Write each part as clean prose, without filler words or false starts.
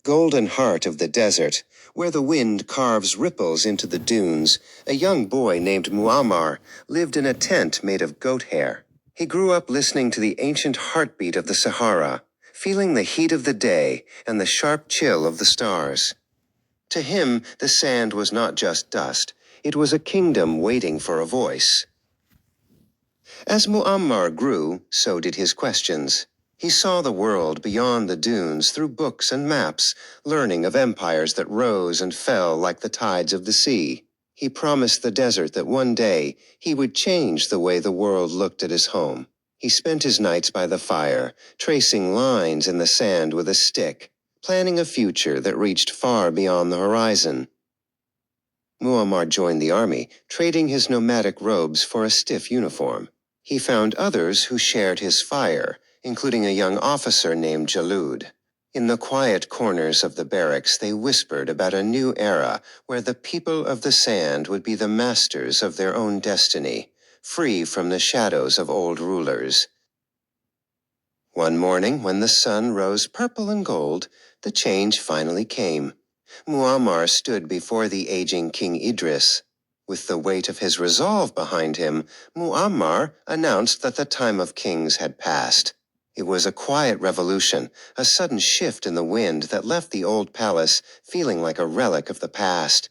golden heart of the desert, where the wind carves ripples into the dunes, a young boy named Muammar lived in a tent made of goat hair. He grew up listening to the ancient heartbeat of the Sahara, feeling the heat of the day and the sharp chill of the stars. To him, the sand was not just dust, it was a kingdom waiting for a voice. As Muammar grew, so did his questions. He saw the world beyond the dunes through books and maps, learning of empires that rose and fell like the tides of the sea. He promised the desert that one day he would change the way the world looked at his home. He spent his nights by the fire, tracing lines in the sand with a stick, planning a future that reached far beyond the horizon. Muammar joined the army, trading his nomadic robes for a stiff uniform. He found others who shared his fire, including a young officer named Jalud. In the quiet corners of the barracks, they whispered about a new era where the people of the sand would be the masters of their own destiny, free from the shadows of old rulers. One morning, when the sun rose purple and gold, the change finally came. Muammar stood before the aging King Idris. With the weight of his resolve behind him, Muammar announced that the time of kings had passed. It was a quiet revolution, a sudden shift in the wind that left the old palace feeling like a relic of the past.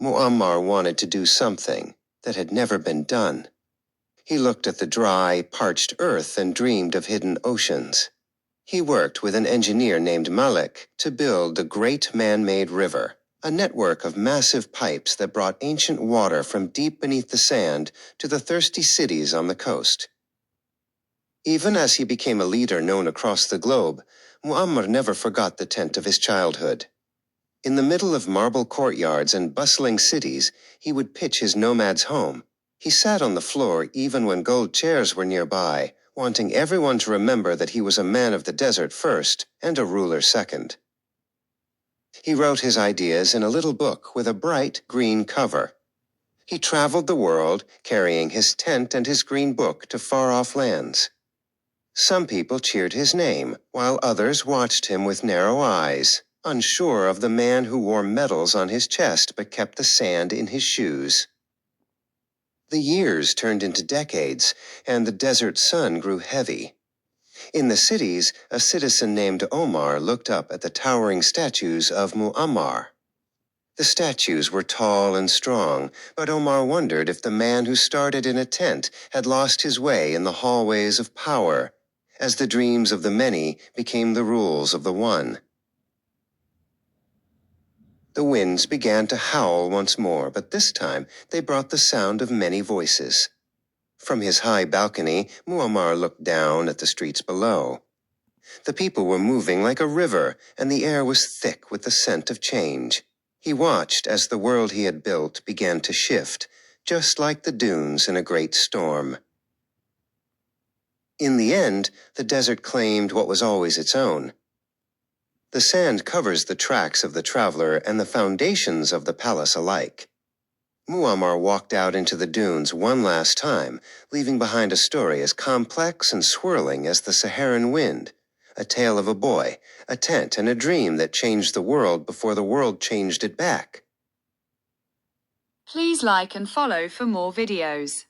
Muammar wanted to do something that had never been done. He looked at the dry, parched earth and dreamed of hidden oceans. He worked with an engineer named Malik to build the Great Man-Made River, a network of massive pipes that brought ancient water from deep beneath the sand to the thirsty cities on the coast. Even as he became a leader known across the globe, Muammar never forgot the tent of his childhood. In the middle of marble courtyards and bustling cities, he would pitch his nomad's home. He sat on the floor even when gold chairs were nearby, wanting everyone to remember that he was a man of the desert first and a ruler second. He wrote his ideas in a little book with a bright green cover. He traveled the world, carrying his tent and his green book to far-off lands. Some people cheered his name, while others watched him with narrow eyes, unsure of the man who wore medals on his chest but kept the sand in his shoes. The years turned into decades, and the desert sun grew heavy. In the cities, a citizen named Omar looked up at the towering statues of Muammar. The statues were tall and strong, but Omar wondered if the man who started in a tent had lost his way in the hallways of power, as the dreams of the many became the rules of the one. The winds began to howl once more, but this time they brought the sound of many voices. From his high balcony, Muammar looked down at the streets below. The people were moving like a river, and the air was thick with the scent of change. He watched as the world he had built began to shift, just like the dunes in a great storm. In the end, the desert claimed what was always its own. The sand covers the tracks of the traveler and the foundations of the palace alike. Muammar walked out into the dunes one last time, leaving behind a story as complex and swirling as the Saharan wind, a tale of a boy, a tent, and a dream that changed the world before the world changed it back. Please like and follow for more videos.